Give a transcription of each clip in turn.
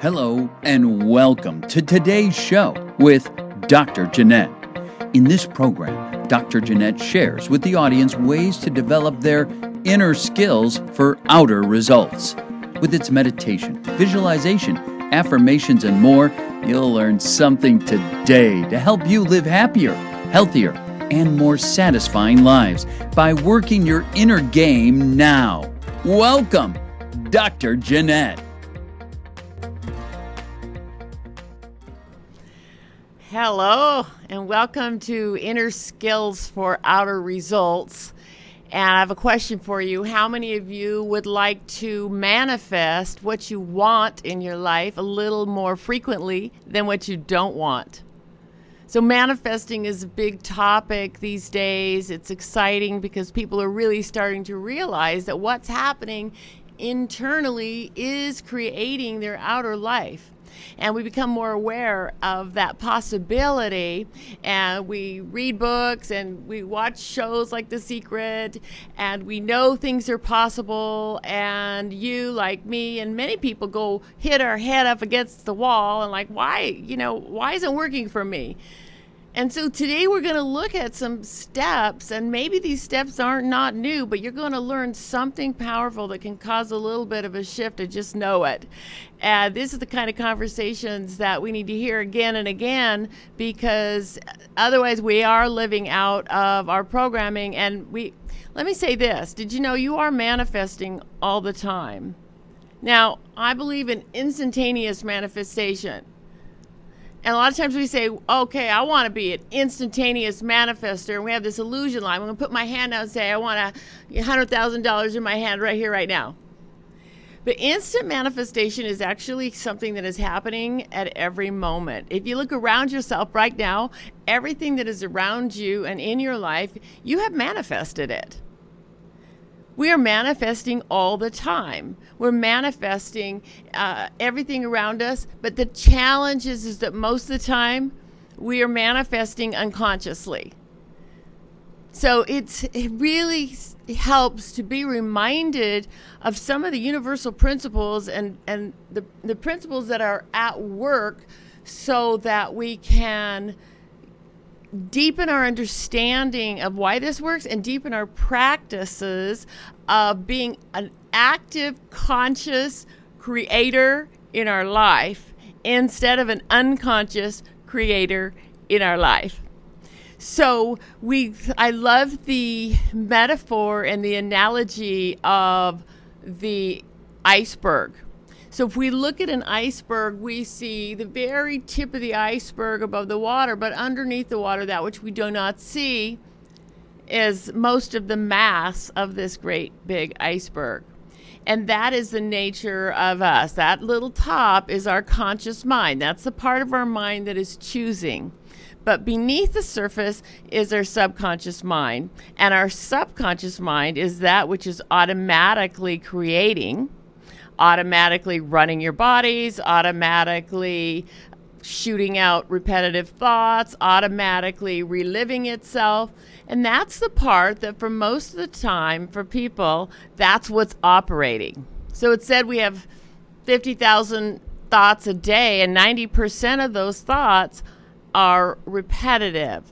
Hello and welcome to today's show with Dr. Janette. In this program, Dr. Janette shares with the audience ways to develop their inner skills for outer results. With its meditation, visualization, affirmations, and more, you'll learn something today to help you live happier, healthier, and more satisfying lives by working your inner game now. Welcome, Dr. Janette. Hello, and welcome to Inner Skills for Outer Results. And I have a question for you. How many of you would like to manifest what you want in your life a little more frequently than what you don't want? So manifesting is a big topic these days. It's exciting because people are really starting to realize that what's happening internally is creating their outer life. And we become more aware of that possibility, and we read books and we watch shows like The Secret, and we know things are possible, and you, like me, and many people go hit our head up against the wall and like, why isn't it working for me? And so today we're going to look at some steps, and maybe these steps aren't not new, but you're going to learn something powerful that can cause a little bit of a shift and just know it. And this is the kind of conversations that we need to hear again and again, because otherwise we are living out of our programming. And let me say this, did you know you are manifesting all the time? Now, I believe in instantaneous manifestation. And a lot of times we say, okay, I want to be an instantaneous manifester. And we have this illusion line. I'm going to put my hand out and say, I want $100,000 in my hand right here, right now. But instant manifestation is actually something that is happening at every moment. If you look around yourself right now, everything that is around you and in your life, you have manifested it. We are manifesting all the time. We're manifesting everything around us, but the challenge is that most of the time we are manifesting unconsciously. So it really helps to be reminded of some of the universal principles and the principles that are at work so that we can deepen our understanding of why this works and deepen our practices of being an active, conscious creator in our life instead of an unconscious creator in our life. So I love the metaphor and the analogy of the iceberg. So if we look at an iceberg, we see the very tip of the iceberg above the water, but underneath the water, that which we do not see is most of the mass of this great big iceberg. And that is the nature of us. That little top is our conscious mind. That's the part of our mind that is choosing. But beneath the surface is our subconscious mind. And our subconscious mind is that which is automatically creating, automatically running your bodies, automatically shooting out repetitive thoughts, automatically reliving itself. And that's the part that for most of the time for people, that's what's operating. So it said we have 50,000 thoughts a day, and 90% of those thoughts are repetitive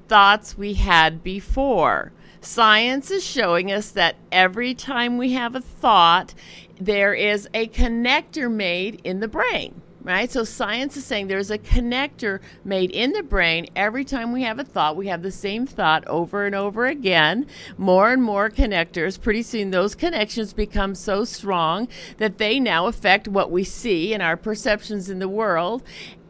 thoughts we had before. Science is showing us that every time we have a thought, there is a connector made in the brain, right? So science is saying there's a connector made in the brain. Every time we have a thought, we have the same thought over and over again, more and more connectors. Pretty soon those connections become so strong that they now affect what we see and our perceptions in the world.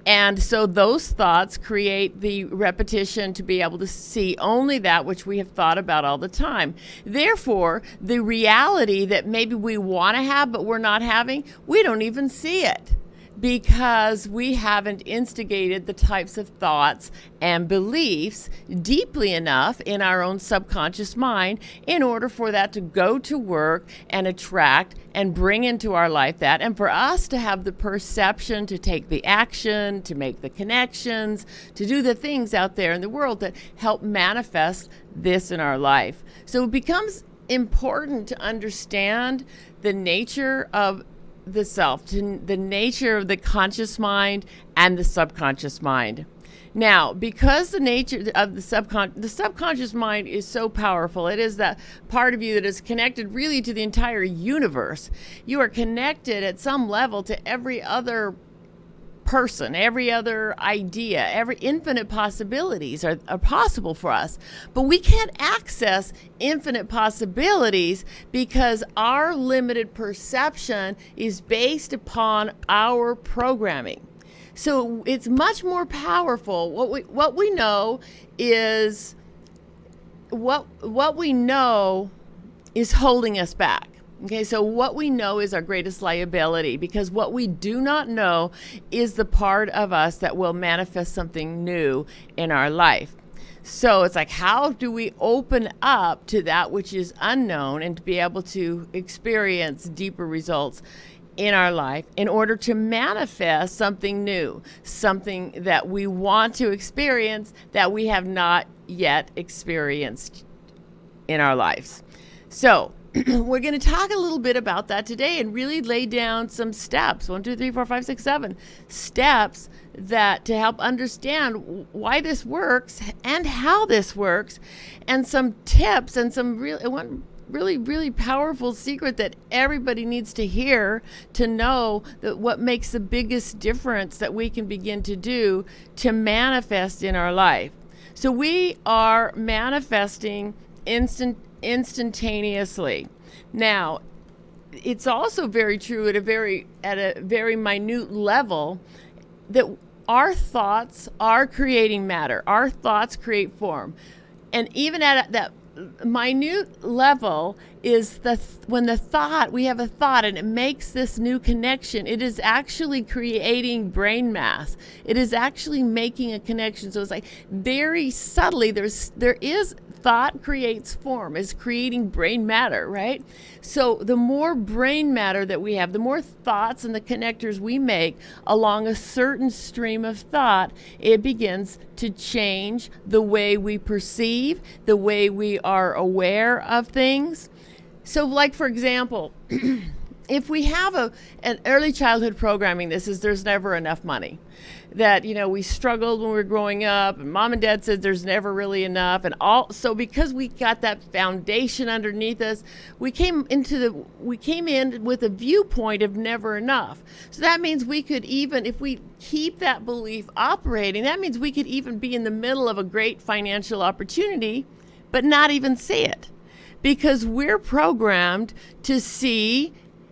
And so those thoughts create the repetition to be able to see only that which we have thought about all the time. Therefore, the reality that maybe we want to have but we're not having, we don't even see it, because we haven't instigated the types of thoughts and beliefs deeply enough in our own subconscious mind in order for that to go to work and attract and bring into our life that, and for us to have the perception to take the action, to make the connections, to do the things out there in the world that help manifest this in our life. So it becomes important to understand the nature of the self, to the nature of the conscious mind and the subconscious mind. Now, because the nature of the subconscious mind is so powerful, it is that part of you that is connected really to the entire universe. You are connected at some level to every other person, every other idea, every infinite possibilities are possible for us. But we can't access infinite possibilities because our limited perception is based upon our programming. So it's much more powerful. What we know is what we know is holding us back. Okay, so what we know is our greatest liability, because what we do not know is the part of us that will manifest something new in our life. So it's like, how do we open up to that which is unknown and to be able to experience deeper results in our life in order to manifest something new, something that we want to experience that we have not yet experienced in our lives. So we're going to talk a little bit about that today and really lay down some steps, 1, 2, 3, 4, 5, 6, 7 steps that to help understand why this works and how this works, and some tips and some really powerful secret that everybody needs to hear to know that what makes the biggest difference that we can begin to do to manifest in our life. So we are manifesting instantaneously. Now, it's also very true at a very minute level that our thoughts are creating matter. Our thoughts create form. And even at that minute level is when we have a thought and it makes this new connection, it is actually creating brain mass. It is actually making a connection. So it's like very subtly there is thought creates form, is creating brain matter, right? So the more brain matter that we have, the more thoughts and the connectors we make along a certain stream of thought, it begins to change the way we perceive, the way we are aware of things. So like, for example, if we have an early childhood programming, there's never enough money. That, we struggled when we were growing up, and mom and dad said there's never really enough, and so because we got that foundation underneath us, we came in with a viewpoint of never enough. So that means we could, even if we keep that belief operating, that means we could even be in the middle of a great financial opportunity, but not even see it, because we're programmed to see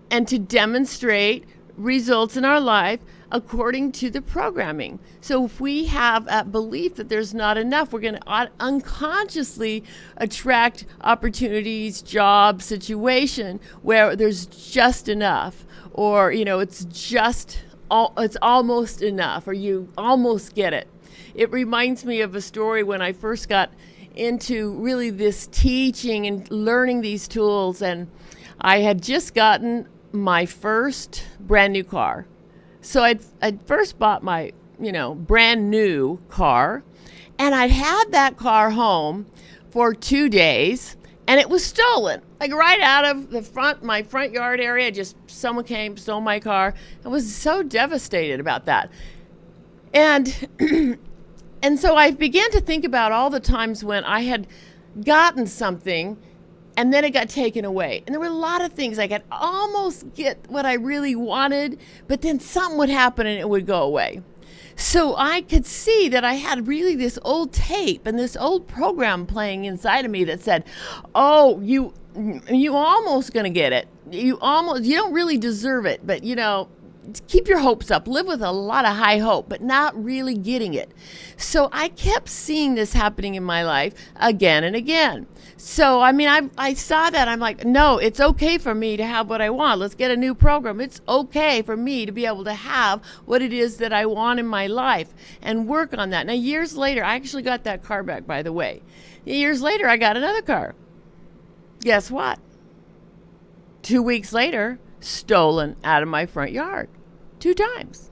and to demonstrate results in our life according to the programming. So if we have a belief that there's not enough, we're going to unconsciously attract opportunities, jobs, situation where there's just enough, or it's almost enough, or you almost get it. It reminds me of a story when I first got into really this teaching and learning these tools, and I had just gotten my first brand new car. So I'd first bought my, brand new car, and I'd had that car home for 2 days, and it was stolen. Like right out of my front yard area, someone came, stole my car. I was so devastated about that. And and so I began to think about all the times when I had gotten something and then it got taken away. And there were a lot of things I could almost get what I really wanted, but then something would happen and it would go away. So I could see that I had really this old tape and this old program playing inside of me that said, oh, you almost gonna get it. You don't really deserve it, but keep your hopes up, live with a lot of high hope, but not really getting it. So I kept seeing this happening in my life again and again. So, I saw that. I'm like, no, it's okay for me to have what I want. Let's get a new program. It's okay for me to be able to have what it is that I want in my life and work on that. Now, years later, I actually got that car back, by the way. Years later, I got another car. Guess what? 2 weeks later, stolen out of my front yard 2 times.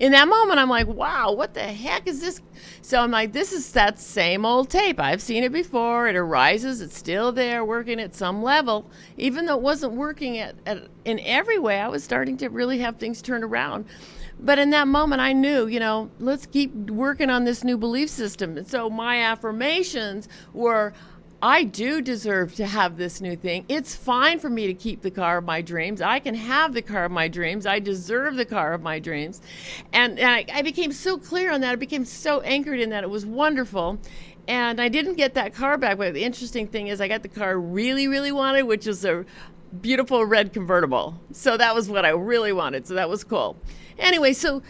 in that moment, I'm like, wow, what the heck is this? So I'm like, this is that same old tape. I've seen it before. It arises. It's still there working at some level. Even though it wasn't working in every way, I was starting to really have things turn around. But in that moment, I knew, let's keep working on this new belief system. And so my affirmations were, I do deserve to have this new thing. It's fine for me to keep the car of my dreams. I can have the car of my dreams. I deserve the car of my dreams. And I became so clear on that. I became so anchored in that. It was wonderful. And I didn't get that car back. But the interesting thing is I got the car I really, really wanted, which was a beautiful red convertible. So that was what I really wanted. So that was cool. Anyway, so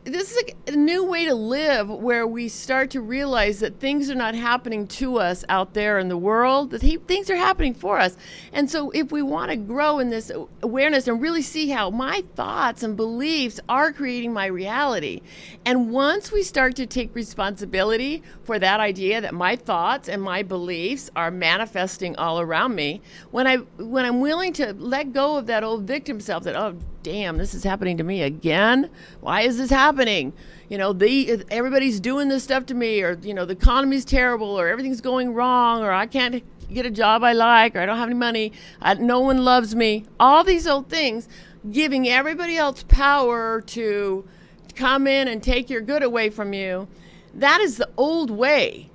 this is a new way to live where we start to realize that things are not happening to us out there in the world, that things are happening for us. And so if we want to grow in this awareness and really see how my thoughts and beliefs are creating my reality, and once we start to take responsibility for that idea that my thoughts and my beliefs are manifesting all around me, when I'm willing to let go of that old victim self that, oh, damn, this is happening to me again. Why is this happening? Everybody's doing this stuff to me, or, the economy's terrible, or everything's going wrong, or I can't get a job I like, or I don't have any money. No one loves me. All these old things, giving everybody else power to come in and take your good away from you. That is the old way.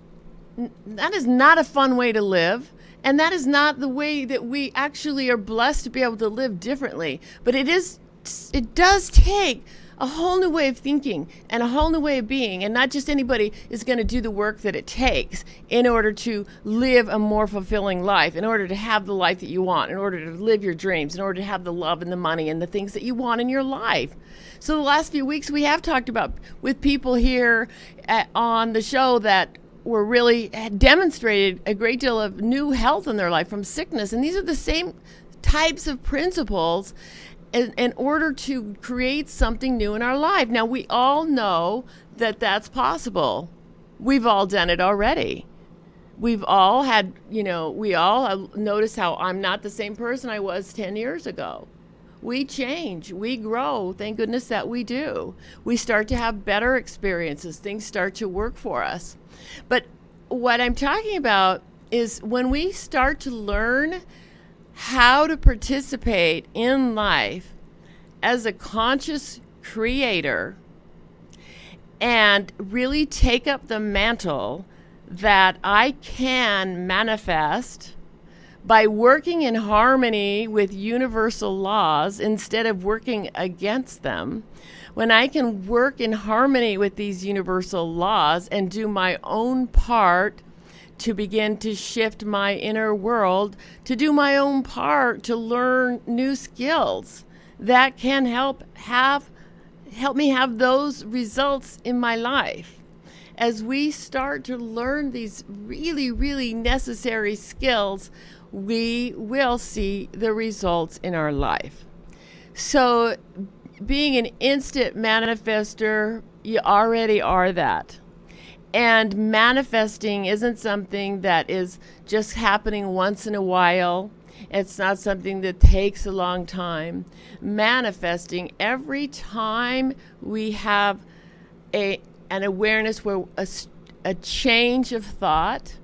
That is not a fun way to live. And that is not the way that we actually are blessed to be able to live differently. But it does take a whole new way of thinking and a whole new way of being. And not just anybody is going to do the work that it takes in order to live a more fulfilling life, in order to have the life that you want, in order to live your dreams, in order to have the love and the money and the things that you want in your life. So the last few weeks we have talked about with people here on the show that were really demonstrated a great deal of new health in their life from sickness. And these are the same types of principles in order to create something new in our life. Now, we all know that that's possible. We've all done it already. We've all had, we all have noticed how I'm not the same person I was 10 years ago. We change, we grow, thank goodness that we do. We start to have better experiences, things start to work for us. But what I'm talking about is when we start to learn how to participate in life as a conscious creator and really take up the mantle that I can manifest by working in harmony with universal laws instead of working against them, when I can work in harmony with these universal laws and do my own part to begin to shift my inner world, to do my own part to learn new skills that can help me have those results in my life. As we start to learn these really, really necessary skills, we will see the results in our life. So being an instant manifester, you already are that. And manifesting isn't something that is just happening once in a while. It's not something that takes a long time. Manifesting, every time we have an awareness where a change of thought.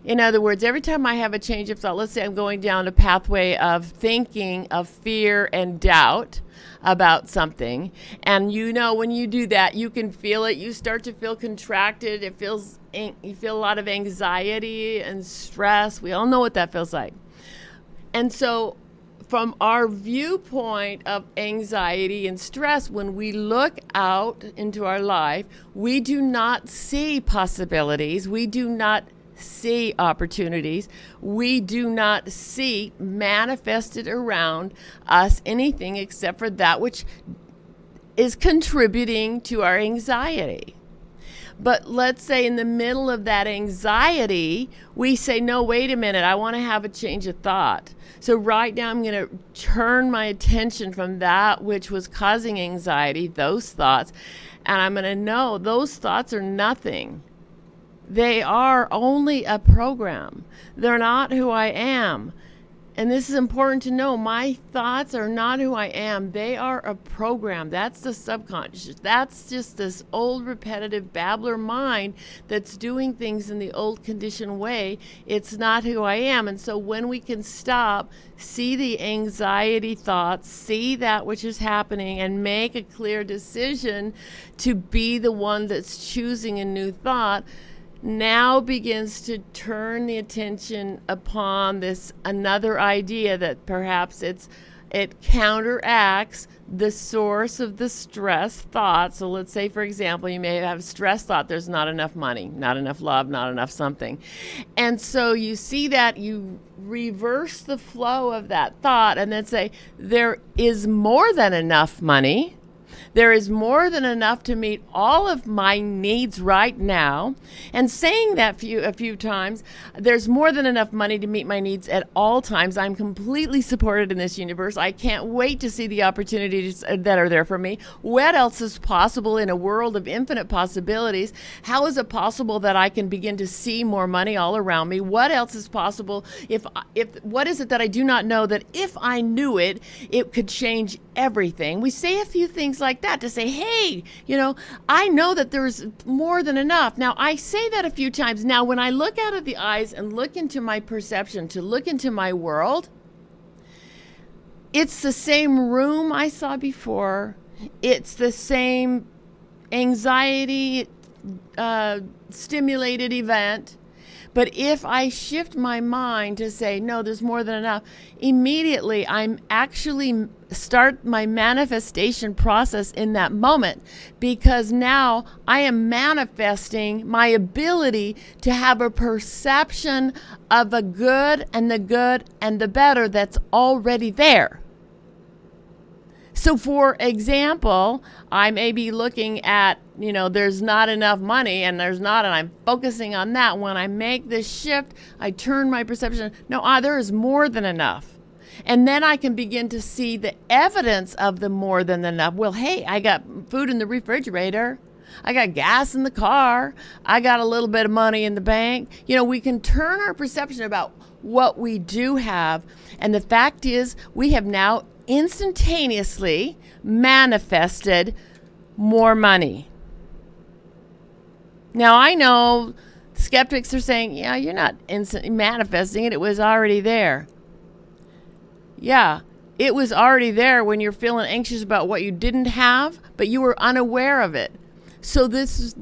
In other words, every time I have a change of thought, let's say I'm going down a pathway of thinking of fear and doubt about something, and when you do that, you can feel it. You start to feel contracted. You feel a lot of anxiety and stress. We all know what that feels like. And so from our viewpoint of anxiety and stress, when we look out into our life, we do not see possibilities. We do not see opportunities. We do not see manifested around us anything except for that which is contributing to our anxiety. But let's say in the middle of that anxiety, we say, no, wait a minute, I want to have a change of thought. So right now I'm going to turn my attention from that which was causing anxiety, those thoughts, and I'm going to know those thoughts are nothing. They are only a program. They're not who I am. And this is important to know. My thoughts are not who I am. They are a program. That's the subconscious. That's just this old repetitive babbler mind that's doing things in the old conditioned way. It's not who I am. And so when we can stop, see the anxiety thoughts, see that which is happening, and make a clear decision to be the one that's choosing a new thought, now begins to turn the attention upon this another idea that perhaps it counteracts the source of the stress thought. So let's say, for example, you may have a stress thought, there's not enough money, not enough love, not enough something. And so you see that, you reverse the flow of that thought and then say, there is more than enough money. There is more than enough to meet all of my needs right now. And saying that a few times, there's more than enough money to meet my needs at all times. I'm completely supported in this universe. I can't wait to see the opportunities that are there for me. What else is possible in a world of infinite possibilities? How is it possible that I can begin to see more money all around me? What else is possible? If what is it that I do not know that if I knew it, it could change everything? We say a few things like that to say, hey, I know that there's more than enough. Now, I say that a few times. Now, when I look out of the eyes and look into my perception, to look into my world, it's the same room I saw before. It's the same anxiety stimulated event. But if I shift my mind to say, no, there's more than enough, immediately I'm actually start my manifestation process in that moment, because now I am manifesting my ability to have a perception of a good and the better that's already there. So for example, I may be looking at, there's not enough money and I'm focusing on that. When I make this shift, I turn my perception, there is more than enough. And then I can begin to see the evidence of the more than enough. Well, hey, I got food in the refrigerator. I got gas in the car. I got a little bit of money in the bank. We can turn our perception about what we do have. And the fact is, we have now instantaneously manifested more money. Now, I know skeptics are saying, yeah, you're not instantly manifesting it. It was already there. Yeah, it was already there when you're feeling anxious about what you didn't have, but you were unaware of it. So this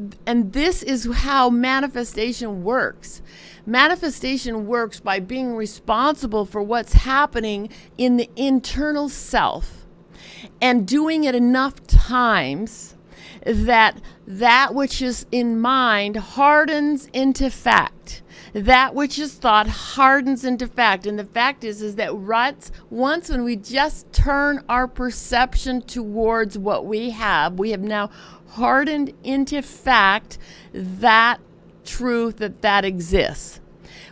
is how manifestation works. Manifestation works by being responsible for what's happening in the internal self and doing it enough times that which is in mind hardens into fact. That which is thought hardens into fact. And the fact is that once when we just turn our perception towards what we have now hardened into fact that truth that exists.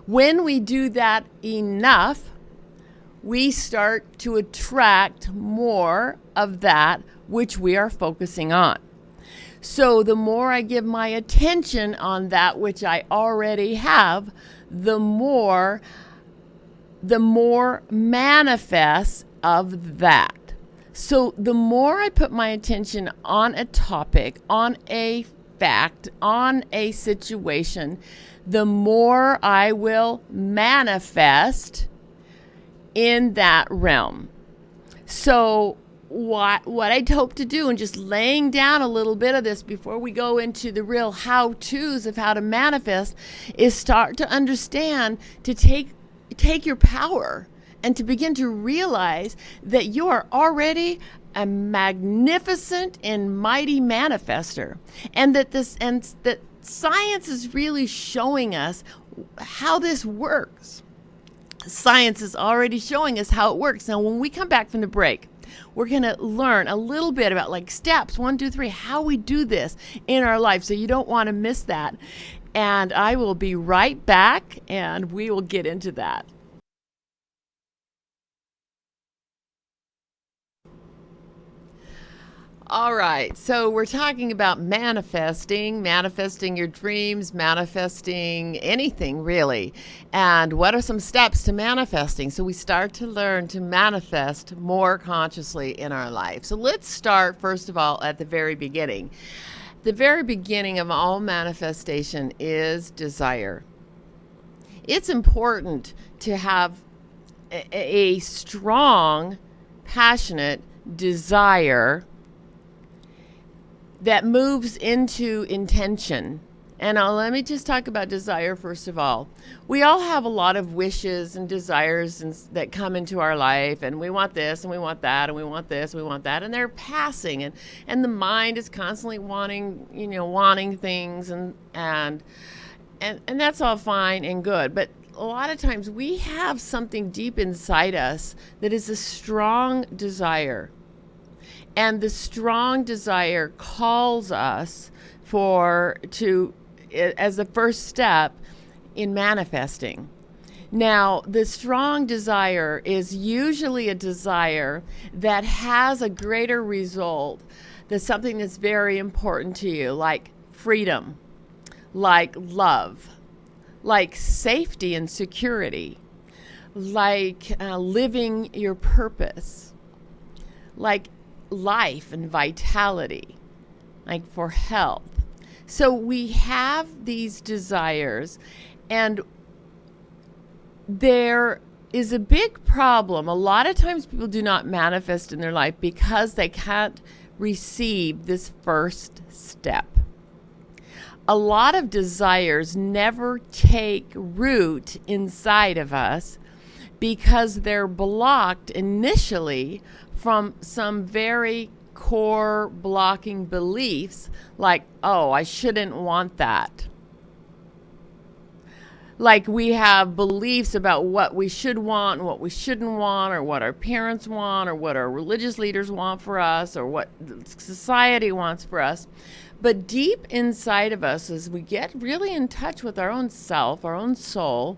When we do that enough, we start to attract more of that which we are focusing on. So the more I give my attention on that which I already have, the more manifests of that. So the more I put my attention on a topic, on a fact, on a situation, the more I will manifest in that realm. So what I'd hope to do, and just laying down a little bit of this before we go into the real how-tos of how to manifest, is start to understand, to take your power and to begin to realize that you are already a magnificent and mighty manifester, and that science is really showing us how this works. Science is already showing us how it works. Now, when we come back from the break, we're going to learn a little bit about steps 1, 2, 3, how we do this in our life. So you don't want to miss that. And I will be right back, and we will get into that. All right, so we're talking about manifesting your dreams, manifesting anything really. And what are some steps to manifesting? So we start to learn to manifest more consciously in our life. So let's start, first of all, at the very beginning. The very beginning of all manifestation is desire. It's important to have a strong, passionate desire that moves into intention. And let me just talk about desire first of all. We all have a lot of wishes and desires that come into our life, and we want this and we want that and we want this and we want that, and they're passing, and the mind is constantly wanting things, and that's all fine and good. But a lot of times we have something deep inside us that is a strong desire. And the strong desire calls us as the first step in manifesting. Now, the strong desire is usually a desire that has a greater result than something that's very important to you, like freedom, like love, like safety and security, like living your purpose, like life and vitality, like for health. So we have these desires, and there is a big problem. A lot of times people do not manifest in their life because they can't receive this first step. A lot of desires never take root inside of us because they're blocked initially from some very core blocking beliefs, like, oh, I shouldn't want that. Like we have beliefs about what we should want and what we shouldn't want, or what our parents want, or what our religious leaders want for us, or what society wants for us. But deep inside of us, as we get really in touch with our own self, our own soul,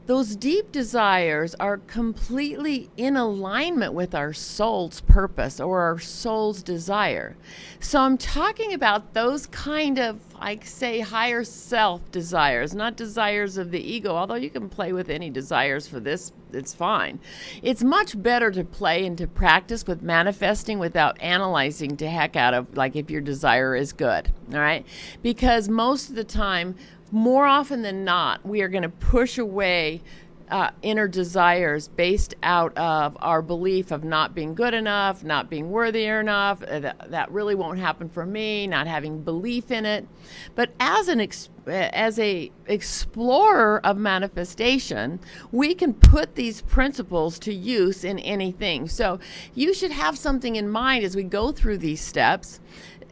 those deep desires are completely in alignment with our soul's purpose or our soul's desire. So I'm talking about those kind of, say, higher self desires, not desires of the ego, although you can play with any desires for this, it's fine. It's much better to play and to practice with manifesting without analyzing to heck out of, like, if your desire is good, all right? Because most of the time, more often than not, we are going to push away inner desires based out of our belief of not being good enough, not being worthy enough, that really won't happen for me, not having belief in it. But as a explorer of manifestation, we can put these principles to use in anything. So you should have something in mind as we go through these steps.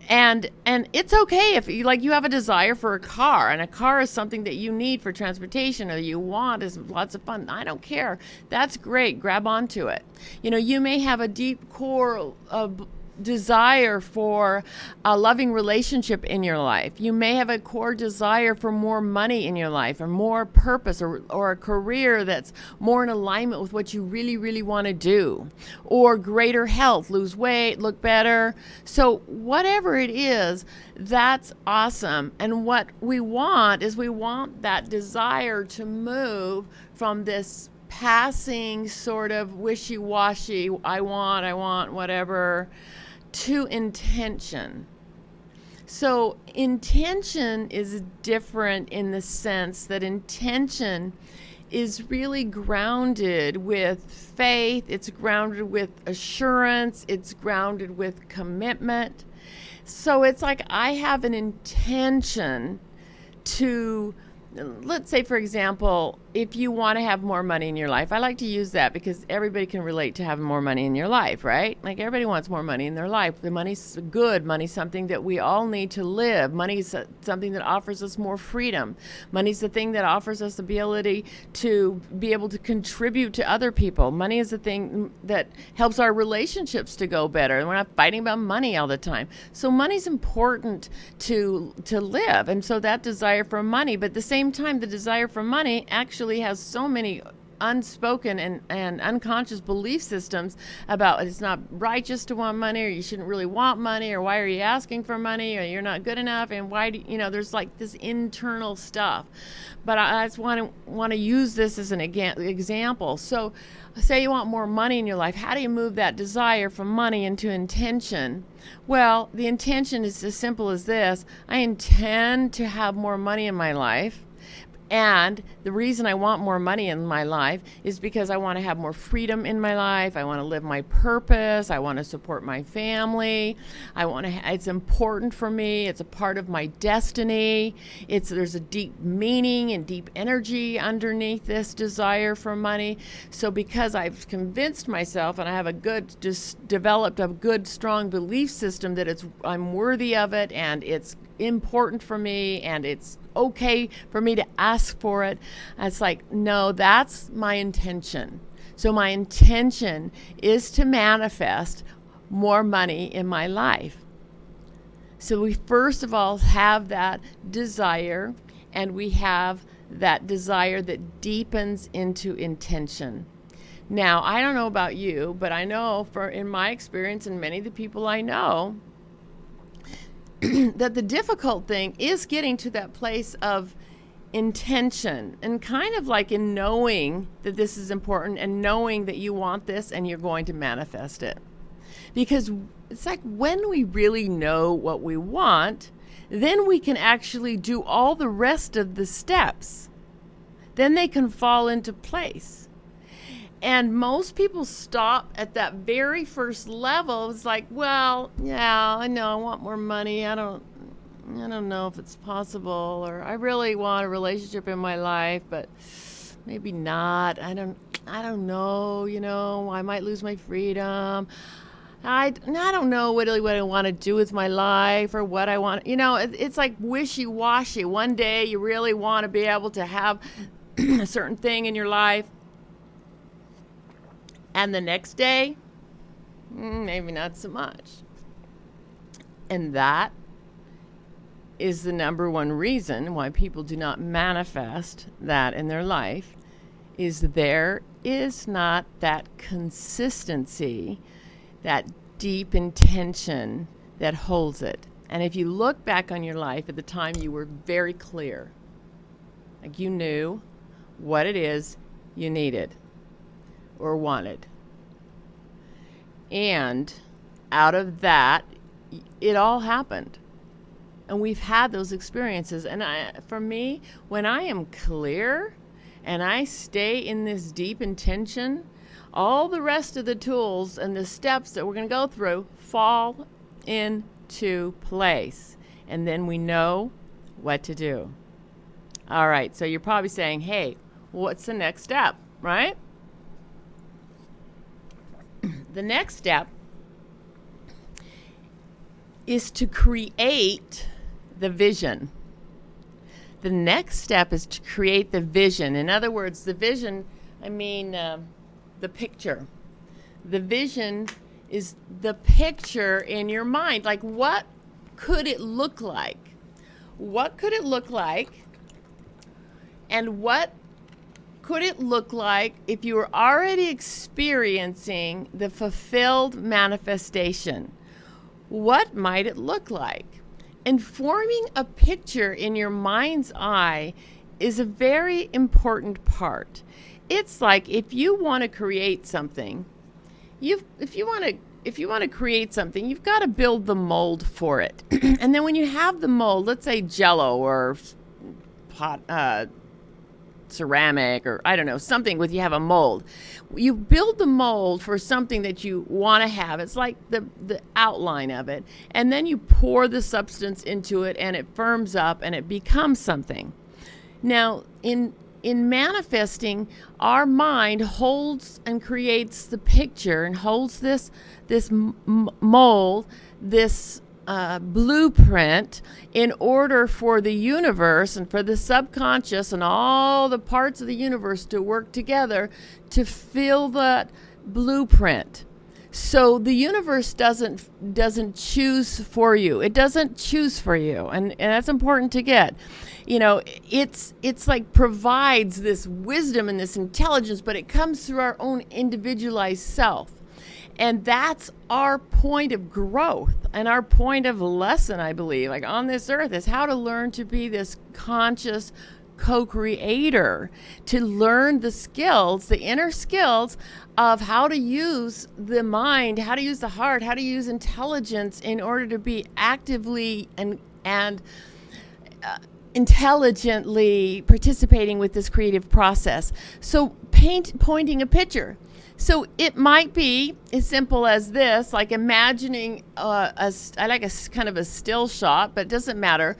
And it's okay if you have a desire for a car, and a car is something that you need for transportation or you want, is lots of fun. I don't care. That's great. Grab onto it. You may have a deep core desire for a loving relationship in your life. You may have a core desire for more money in your life, or more purpose, or a career that's more in alignment with what you really, really want to do, or greater health, lose weight, look better. So whatever it is, that's awesome. And what we want is that desire to move from this passing sort of wishy-washy, I want, whatever, to intention. So intention is different in the sense that intention is really grounded with faith, it's grounded with assurance, it's grounded with commitment. So it's like I have an intention to, let's say, for example, if you want to have more money in your life, I like to use that because everybody can relate to having more money in your life, right? Like everybody wants more money in their life. The money's good. Money's something that we all need to live. Money's something that offers us more freedom. Money's the thing that offers us the ability to be able to contribute to other people. Money is the thing that helps our relationships to go better. And we're not fighting about money all the time. So money's important to live. And so that desire for money, but at the same time, the desire for money actually has so many unspoken and unconscious belief systems about it's not righteous to want money, or you shouldn't really want money, or why are you asking for money, or you're not good enough, and why do there's like this internal stuff. But I just want to use this as an example. So say you want more money in your life. How do you move that desire from money into intention? Well, the intention is as simple as this. I intend to have more money in my life. And the reason I want more money in my life is because I want to have more freedom in my life. I want to live my purpose. I want to support my family. It's important for me. It's a part of my destiny. There's a deep meaning and deep energy underneath this desire for money. So because I've convinced myself and I have developed a good, strong belief system that I'm worthy of it, and it's important for me, and it's okay for me to ask for it. It's like, no, that's my intention. So my intention is to manifest more money in my life. So we first of all have that desire, and we have that desire that deepens into intention. Now, I don't know about you, but I know in my experience and many of the people I know, that the difficult thing is getting to that place of intention, and kind of like in knowing that this is important and knowing that you want this and you're going to manifest it. Because it's like when we really know what we want, then we can actually do all the rest of the steps. Then they can fall into place. And most people stop at that very first level. It's like, well, yeah, I know I want more money. I don't know if it's possible, or I really want a relationship in my life, but maybe not. I don't know, I might lose my freedom. I don't know what I want to do with my life, or what I want. It's like wishy-washy. One day you really want to be able to have a certain thing in your life, and the next day, maybe not so much. And that is the number one reason why people do not manifest that in their life, is there is not that consistency, that deep intention that holds it. And if you look back on your life at the time, you were very clear. Like you knew what it is you needed or wanted. And out of that, it all happened. And we've had those experiences. And for me, when I am clear and I stay in this deep intention, all the rest of the tools and the steps that we're going to go through fall into place. And then we know what to do. All right, so you're probably saying, hey, what's the next step, right? The next step is to create the vision. The next step is to create the vision. In other words, the vision, the picture. The vision is the picture in your mind. Like, what could it look like? What could it look like? And what could it look like if you were already experiencing the fulfilled manifestation? What might it look like? And forming a picture in your mind's eye is a very important part. It's like if you want to create something, if you want to create something, you've got to build the mold for it. And then when you have the mold, let's say Jello or ceramic, or I don't know, something with you have a mold. You build the mold for something that you want to have. It's like the outline of it. And then you pour the substance into it and it firms up and it becomes something. Now, in manifesting, our mind holds and creates the picture and holds this mold, this blueprint, in order for the universe and for the subconscious and all the parts of the universe to work together to fill that blueprint. So the universe doesn't choose for you. It doesn't choose for you, and that's important to get. It's like provides this wisdom and this intelligence, but it comes through our own individualized self. And that's our point of growth and our point of lesson, I believe, like on this earth, is how to learn to be this conscious co-creator, to learn the skills, the inner skills of how to use the mind, how to use the heart, how to use intelligence in order to be actively and intelligently participating with this creative process. So pointing a picture. So it might be as simple as this, like imagining I like a kind of a still shot, but it doesn't matter.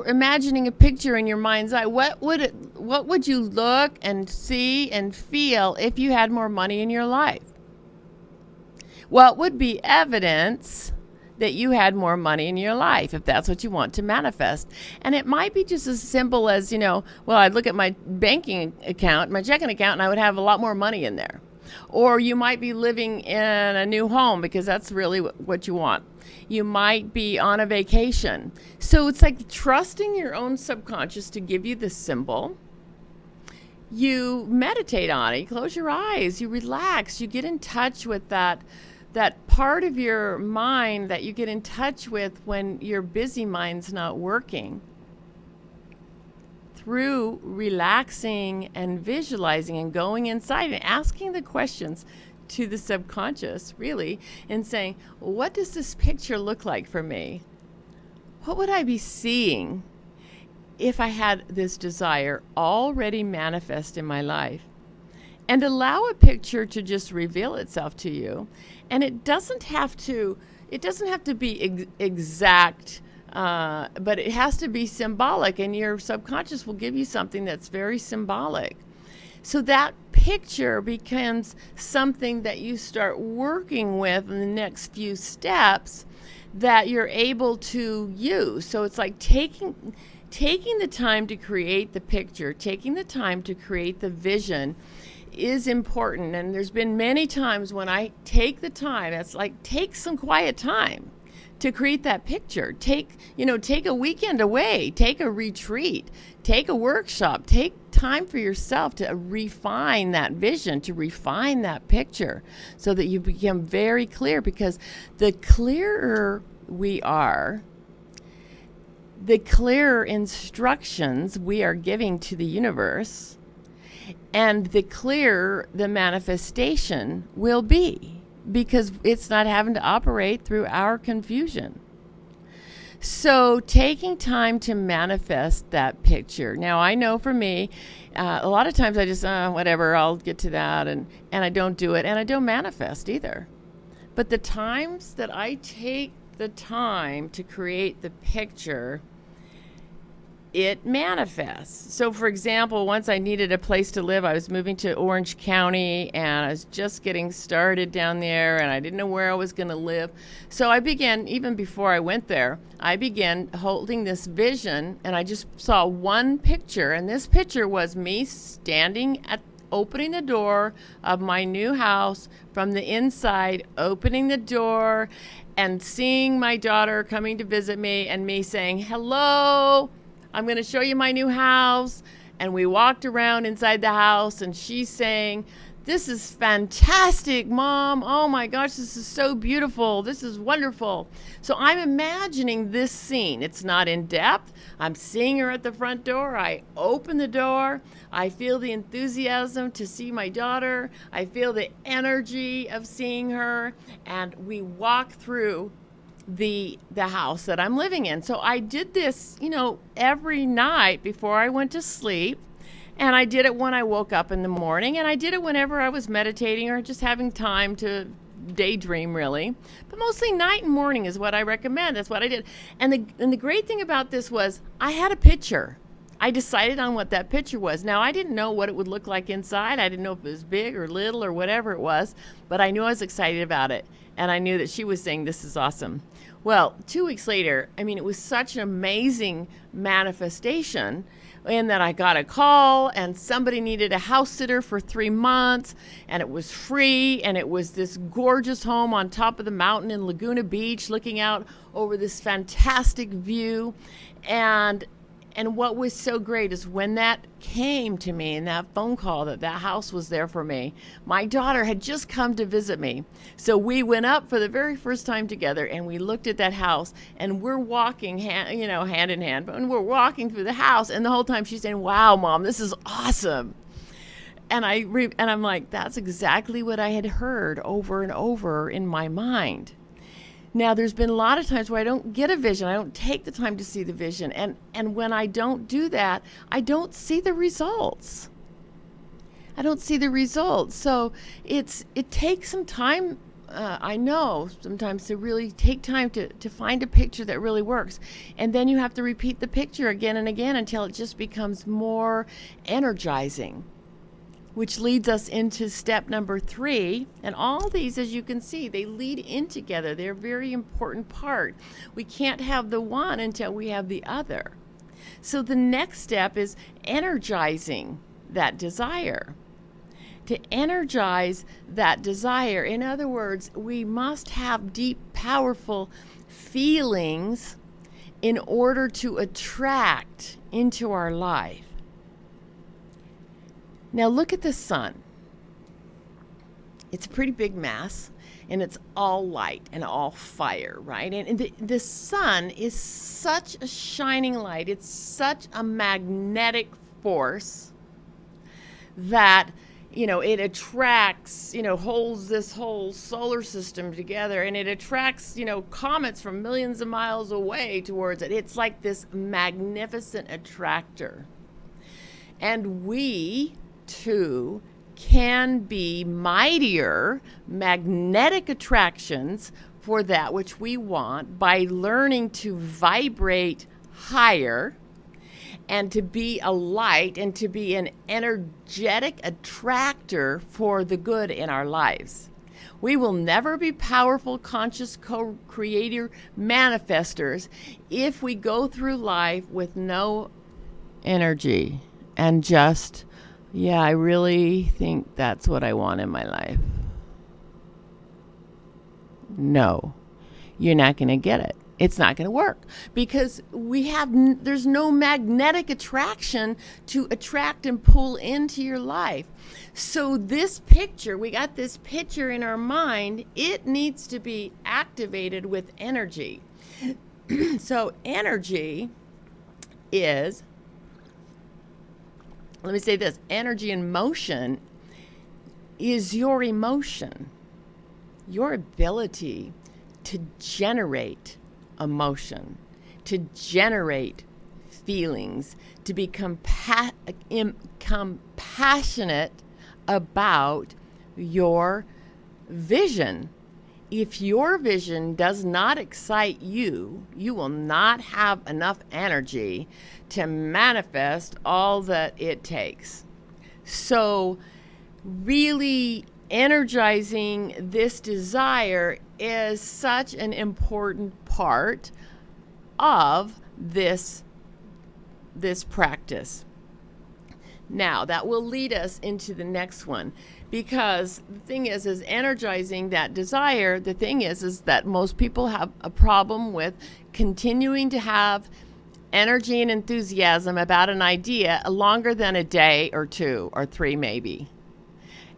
Imagining a picture in your mind's eye. What would you look and see and feel if you had more money in your life? What would be evidence that you had more money in your life, if that's what you want to manifest? And it might be just as simple as, I'd look at my banking account, my checking account, and I would have a lot more money in there. Or you might be living in a new home because that's really what you want. You might be on a vacation. So it's like trusting your own subconscious to give you the symbol. You meditate on it. You close your eyes. You relax. You get in touch with that part of your mind that you get in touch with when your busy mind's not working. Through relaxing and visualizing and going inside and asking the questions to the subconscious, really, and saying, what does this picture look like for me? What would I be seeing if I had this desire already manifest in my life? And allow a picture to just reveal itself to you. And it doesn't have to be exact, but it has to be symbolic, and your subconscious will give you something that's very symbolic. So that picture becomes something that you start working with in the next few steps that you're able to use. So it's like taking the time to create the picture, taking the time to create the vision is important. And there's been many times when I take the time, it's like take some quiet time to create that picture. Take a weekend away, take a retreat, take a workshop, take time for yourself to refine that vision, to refine that picture so that you become very clear, because the clearer we are, the clearer instructions we are giving to the universe, and the clearer the manifestation will be, because it's not having to operate through our confusion. So taking time to manifest that picture. Now, I know for me, a lot of times I just, whatever, I'll get to that, and I don't do it, and I don't manifest either. But the times that I take the time to create the picture, it manifests. So for example, once I needed a place to live, I was moving to Orange County and I was just getting started down there and I didn't know where I was going to live. So I began, even before I went there, I began holding this vision, and I just saw one picture, and this picture was me standing at opening the door of my new house from the inside, opening the door and seeing my daughter coming to visit me and me saying, "Hello, I'm going to show you my new house." And we walked around inside the house, and she's saying, "This is fantastic, Mom. Oh my gosh, this is so beautiful. This is wonderful." So I'm imagining this scene. It's not in depth. I'm seeing her at the front door. I open the door. I feel the enthusiasm to see my daughter. I feel the energy of seeing her. And we walk through the house that I'm living in. So I did this, every night before I went to sleep. And I did it when I woke up in the morning, and I did it whenever I was meditating or just having time to daydream, really. But mostly night and morning is what I recommend. That's what I did. And the great thing about this was I had a picture. I decided on what that picture was. Now, I didn't know what it would look like inside. I didn't know if it was big or little or whatever it was, but I knew I was excited about it. And I knew that she was saying, "This is awesome." Well, 2 weeks later, it was such an amazing manifestation. And then I got a call, and somebody needed a house sitter for 3 months, and it was free, and it was this gorgeous home on top of the mountain in Laguna Beach, looking out over this fantastic view. And what was so great is when that came to me in that phone call that house was there for me, my daughter had just come to visit me. So we went up for the very first time together, and we looked at that house, and we're walking hand in hand, and we're walking through the house, and the whole time she's saying, "Wow, Mom, this is awesome." And I'm like, that's exactly what I had heard over and over in my mind. Now, there's been a lot of times where I don't get a vision. I don't take the time to see the vision. And when I don't do that, I don't see the results. I don't see the results. So it takes some time, I know, sometimes to really take time to find a picture that really works. And then you have to repeat the picture again and again until it just becomes more energizing. Which leads us into step number 3. And all these, as you can see, they lead in together. They're a very important part. We can't have the one until we have the other. So the next step is energizing that desire. To energize that desire, in other words, we must have deep, powerful feelings in order to attract into our life. Now look at the sun. It's a pretty big mass, and it's all light and all fire, right? And the sun is such a shining light. It's such a magnetic force that, it attracts, holds this whole solar system together, and it attracts, comets from millions of miles away towards it. It's like this magnificent attractor. And we too can be mightier magnetic attractions for that which we want by learning to vibrate higher and to be a light and to be an energetic attractor for the good in our lives. We will never be powerful, conscious, co-creator manifestors if we go through life with no energy and just, yeah, I really think that's what I want in my life. No, you're not going to get it. It's not going to work because there's no magnetic attraction to attract and pull into your life. So this picture, we got this picture in our mind, it needs to be activated with energy. So energy is, let me say this, energy and motion is your emotion, your ability to generate emotion, to generate feelings, to be compassionate about your vision. If your vision does not excite you, you will not have enough energy to manifest all that it takes. So really energizing this desire is such an important part of this practice. Now, that will lead us into the next one, because the thing is energizing that desire, the thing is that most people have a problem with continuing to have energy and enthusiasm about an idea longer than a day or 2 or 3 maybe.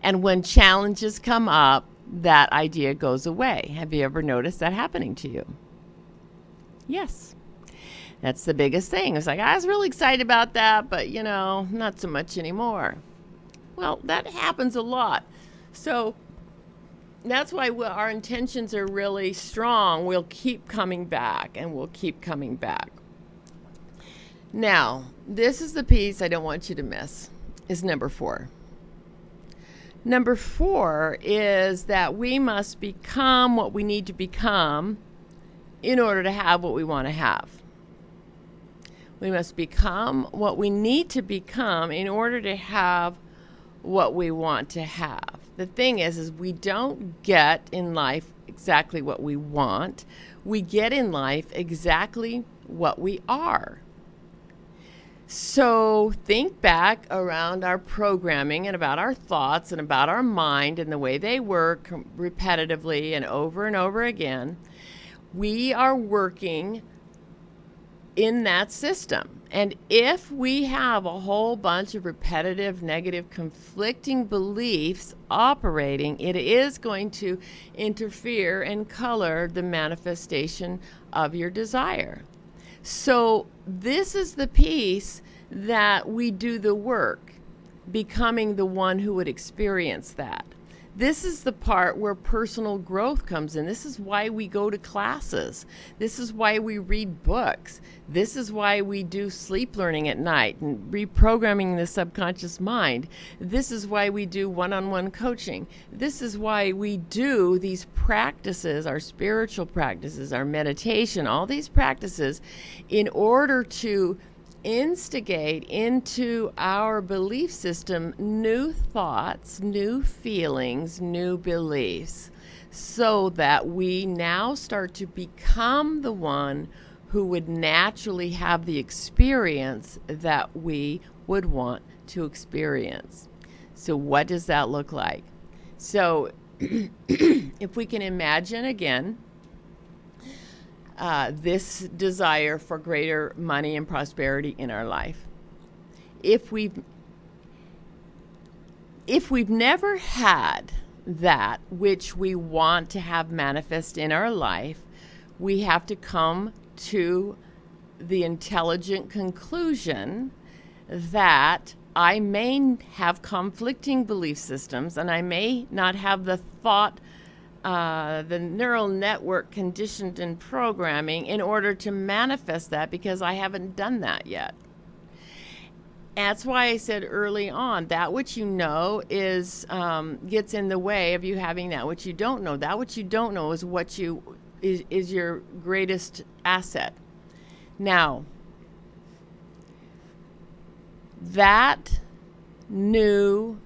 And when challenges come up, that idea goes away. Have you ever noticed that happening to you? Yes. That's the biggest thing. It's like, I was really excited about that, but, not so much anymore. Well, that happens a lot. So that's why our intentions are really strong. We'll keep coming back, and we'll keep coming back. Now, this is the piece I don't want you to miss, is number 4. Number 4 is that we must become what we need to become in order to have what we want to have. We must become what we need to become in order to have what we want to have. The thing is we don't get in life exactly what we want. We get in life exactly what we are. So think back around our programming and about our thoughts and about our mind and the way they work repetitively and over again. We are working in that system. And if we have a whole bunch of repetitive, negative, conflicting beliefs operating, it is going to interfere and color the manifestation of your desire. So this is the piece that we do the work, becoming the one who would experience that. This is the part where personal growth comes in. This is why we go to classes. This is why we read books. This is why we do sleep learning at night and reprogramming the subconscious mind. This is why we do one-on-one coaching. This is why we do these practices, our spiritual practices, our meditation, all these practices, in order to instigate into our belief system new thoughts, new feelings, new beliefs, so that we now start to become the one who would naturally have the experience that we would want to experience. So what does that look like? So if we can imagine again, this desire for greater money and prosperity in our life. If we've never had that which we want to have manifest in our life, we have to come to the intelligent conclusion that I may have conflicting belief systems and I may not have the thought, the neural network conditioned in programming in order to manifest that, because I haven't done that yet. That's why I said early on, that which you know is gets in the way of you having that which you don't know. That which you don't know is what is your greatest asset. Now, that new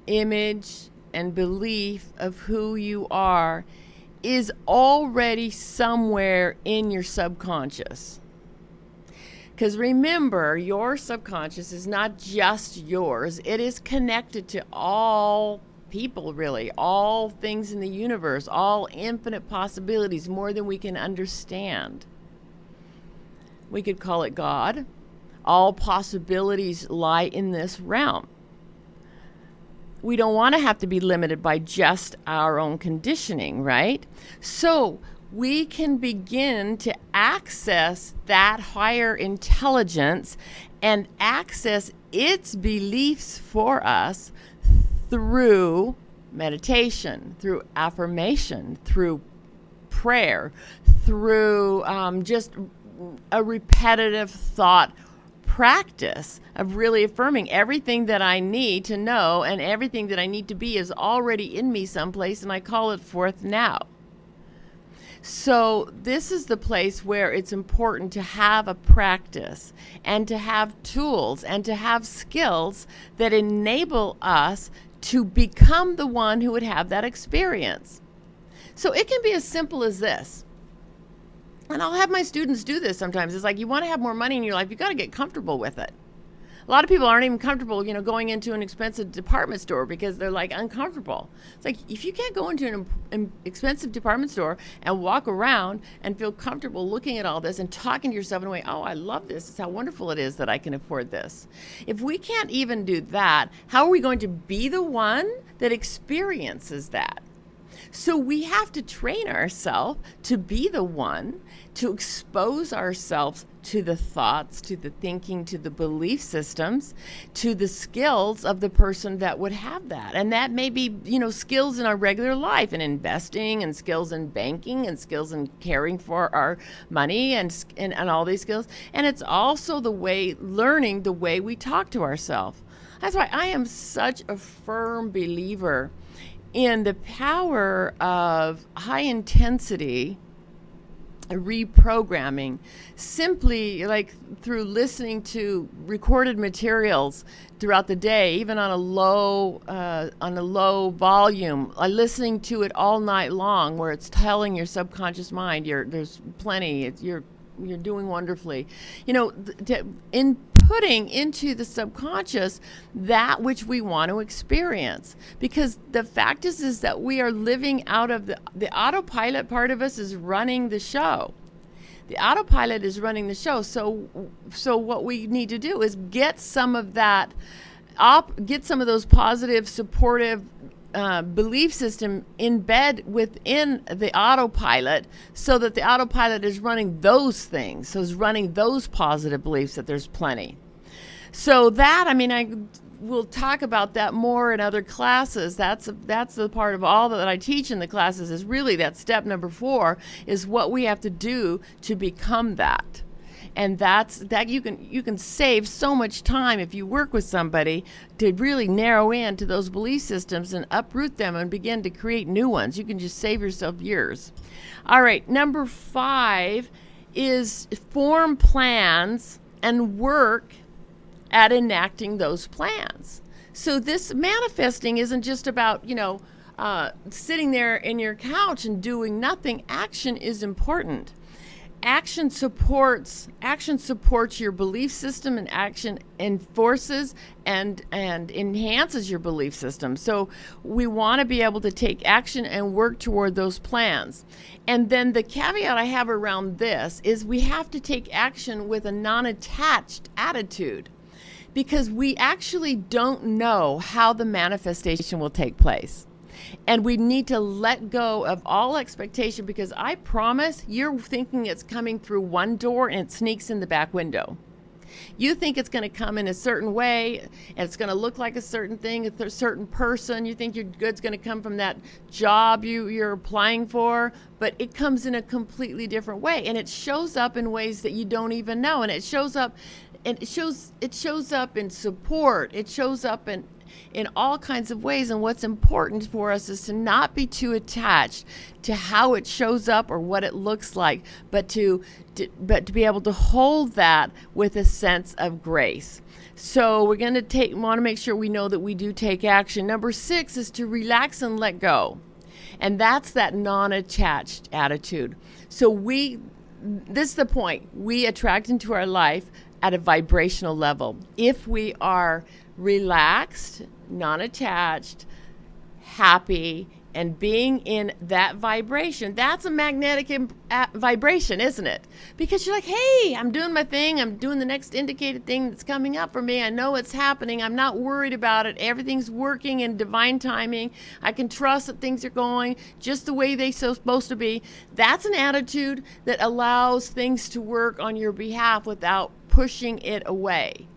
image and belief of who you are is already somewhere in your subconscious. Because remember, your subconscious is not just yours. It is connected to all people, really, all things in the universe, all infinite possibilities, more than we can understand. We could call it God. All possibilities lie in this realm. We don't want to have to be limited by just our own conditioning, right? So we can begin to access that higher intelligence and access its beliefs for us through meditation, through affirmation, through prayer, through just a repetitive thought practice of really affirming everything that I need to know and everything that I need to be is already in me someplace, and I call it forth now. So this is the place where it's important to have a practice and to have tools and to have skills that enable us to become the one who would have that experience. So it can be as simple as this. And I'll have my students do this sometimes. It's like, you want to have more money in your life, you got to get comfortable with it. A lot of people aren't even comfortable, going into an expensive department store because they're like uncomfortable. It's like, if you can't go into an expensive department store and walk around and feel comfortable looking at all this and talking to yourself in a way, oh, I love this. It's how wonderful it is that I can afford this. If we can't even do that, how are we going to be the one that experiences that? So we have to train ourselves to be the one, to expose ourselves to the thoughts, to the thinking, to the belief systems, to the skills of the person that would have that. And that may be, skills in our regular life, in investing, and skills in banking, and skills in caring for our money, and all these skills. And it's also learning the way we talk to ourselves. That's why I am such a firm believer in the power of high intensity reprogramming, simply like through listening to recorded materials throughout the day, even on a low volume, listening to it all night long, where it's telling your subconscious mind, there's plenty, you're doing wonderfully. In putting into the subconscious that which we want to experience. Because the fact is that we are living out of the autopilot part of us is running the show. The autopilot is running the show. So what we need to do is get some of that get some of those positive, supportive belief system in bed within the autopilot, so that the autopilot is running those things. So it's running those positive beliefs that there's plenty. So that, I will talk about that more in other classes. That's the part of all that I teach in the classes, is really that step number 4 is what we have to do to become that. And that you can save so much time if you work with somebody to really narrow in to those belief systems and uproot them and begin to create new ones. You can just save yourself years. All right, number 5 is form plans and work at enacting those plans. So this manifesting isn't just about, sitting there in your couch and doing nothing. Action is important. Action supports your belief system, and action enforces and enhances your belief system. So we want to be able to take action and work toward those plans. And then the caveat I have around this is we have to take action with a non-attached attitude, because we actually don't know how the manifestation will take place. And we need to let go of all expectation, because I promise you're thinking it's coming through one door and it sneaks in the back window. You think it's going to come in a certain way and it's going to look like a certain thing, a certain person. You think your good's going to come from that job you're applying for, but it comes in a completely different way, and it shows up in ways that you don't even know. And it shows up in support. It shows up in all kinds of ways. And what's important for us is to not be too attached to how it shows up or what it looks like, but to be able to hold that with a sense of grace. So we're going to want to make sure we know that we do take action. Number 6 is to relax and let go. And that's that non-attached attitude. So this is the point. We attract into our life at a vibrational level. If we are relaxed, non-attached, happy, and being in that vibration, that's a magnetic vibration, isn't it? Because you're like, hey, I'm doing my thing. I'm doing the next indicated thing that's coming up for me. I know it's happening. I'm not worried about it. Everything's working in divine timing. I can trust that things are going just the way they're supposed to be. That's an attitude that allows things to work on your behalf without pushing it away.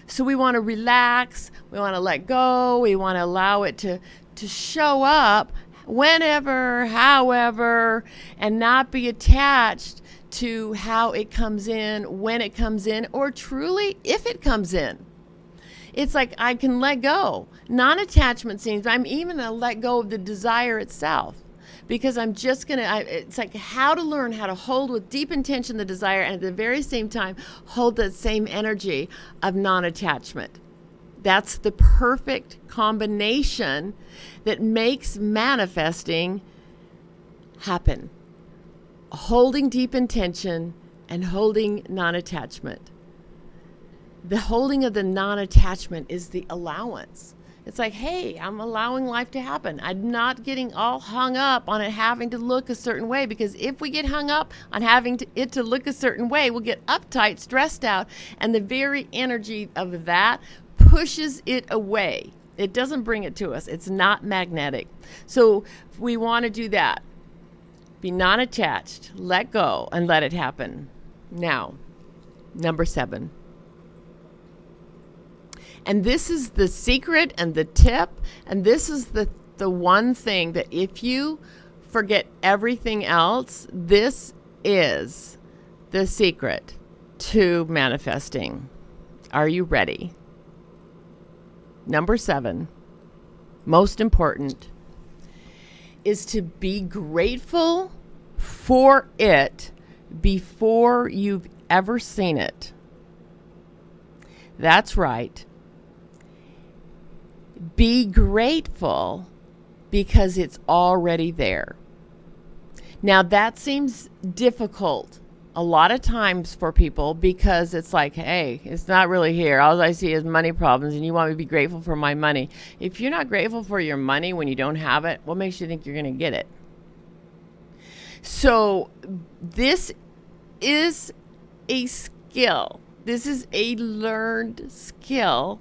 So we want to relax, we want to let go, we want to allow it to show up whenever, however, and not be attached to how it comes in, when it comes in, or truly if it comes in. It's like I can let go. Non-attachment seems, I'm even going to let go of the desire itself. Because I'm just it's like how to learn how to hold with deep intention the desire, and at the very same time hold that same energy of non-attachment. That's the perfect combination that makes manifesting happen. Holding deep intention and holding non-attachment. The holding of the non-attachment is the allowance. It's like, hey, I'm allowing life to happen. I'm not getting all hung up on it having to look a certain way, because if we get hung up on having it to look a certain way, we'll get uptight, stressed out, and the very energy of that pushes it away. It doesn't bring it to us. It's not magnetic. So we want to do that. Be non-attached, let go, and let it happen. Now, number 7. And this is the secret and the tip, and this is the one thing that if you forget everything else, this is the secret to manifesting. Are you ready? Number 7, most important, is to be grateful for it before you've ever seen it. That's right. Be grateful because it's already there. Now that seems difficult a lot of times for people, because it's like, hey, it's not really here. All I see is money problems, and you want me to be grateful for my money. If you're not grateful for your money when you don't have it, what makes you think you're going to get it? So this is a skill. This is a learned skill.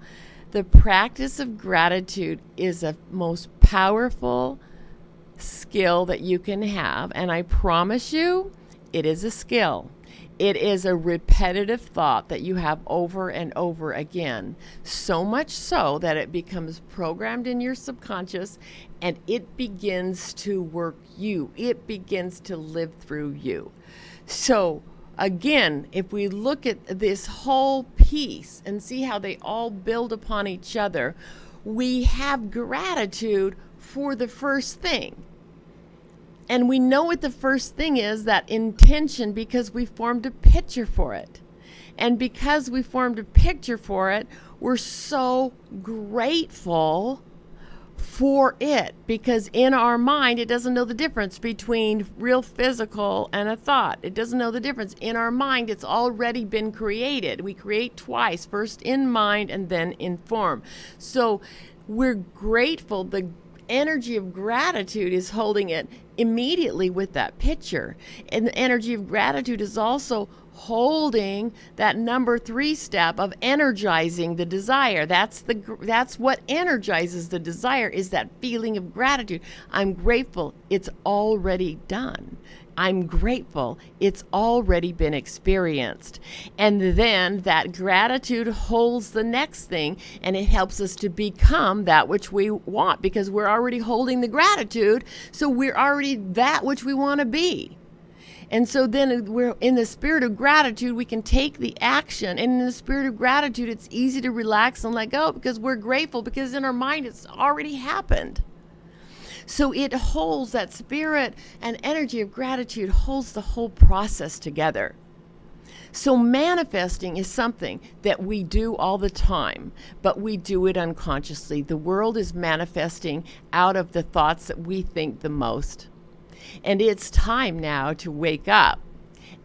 The practice of gratitude is a most powerful skill that you can have. And I promise you, it is a skill. It is a repetitive thought that you have over and over again. So much so that it becomes programmed in your subconscious and it begins to work you. It begins to live through you. So again, if we look at this whole piece and see how they all build upon each other, we have gratitude for the first thing. And we know what the first thing is, that intention, because we formed a picture for it. And because we formed a picture for it, we're so grateful for it, because in our mind, it doesn't know the difference between real physical and a thought. It doesn't know the difference. In our mind, it's already been created. We create twice, first in mind and then in form. So we're grateful. The energy of gratitude is holding it immediately with that picture. And the energy of gratitude is also holding that number 3 step of energizing the desire. That's what energizes the desire, is that feeling of gratitude. I'm grateful. It's already done. I'm grateful. It's already been experienced. And then that gratitude holds the next thing, and it helps us to become that which we want, because we're already holding the gratitude. So we're already that which we want to be. And so then we're in the spirit of gratitude, we can take the action. And in the spirit of gratitude, it's easy to relax and let go, because we're grateful, because in our mind, it's already happened. So it holds, that spirit and energy of gratitude holds the whole process together. So manifesting is something that we do all the time, but we do it unconsciously. The world is manifesting out of the thoughts that we think the most. And it's time now to wake up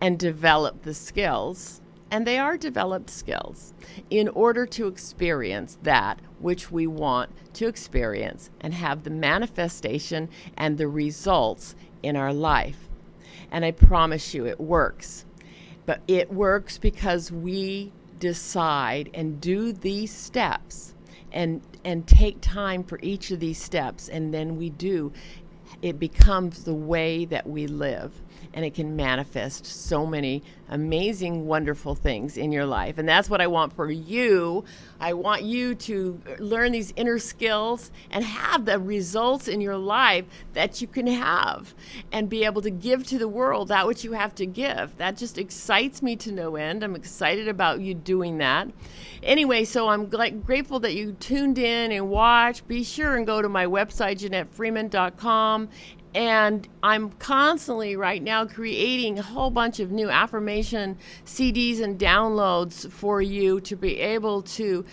and develop the skills, and they are developed skills, in order to experience that which we want to experience and have the manifestation and the results in our life. And I promise you, it works. But it works because we decide and do these steps and take time for each of these steps, and then we do. It becomes the way that we live, and it can manifest so many amazing, wonderful things in your life. And that's what I want for you. I want you to learn these inner skills and have the results in your life that you can have, and be able to give to the world that which you have to give. That just excites me to no end. I'm excited about you doing that. Anyway, so I'm grateful that you tuned in and watched. Be sure and go to my website, JanetteFreeman.com. And I'm constantly right now creating a whole bunch of new affirmation CDs and downloads for you to be able to,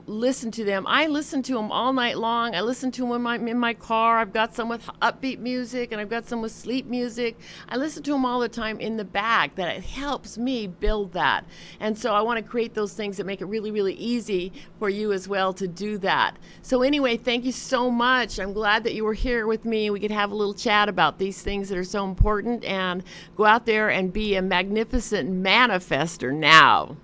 listen to them. I listen to them all night long. I listen to them in my car. I've got some with upbeat music, and I've got some with sleep music. I listen to them all the time in the bag. That it helps me build that. And so I want to create those things that make it really, really easy for you as well to do that. So anyway, thank you so much. I'm glad that you were here with me. We could have a little chat about these things that are so important, and go out there and be a magnificent manifester now.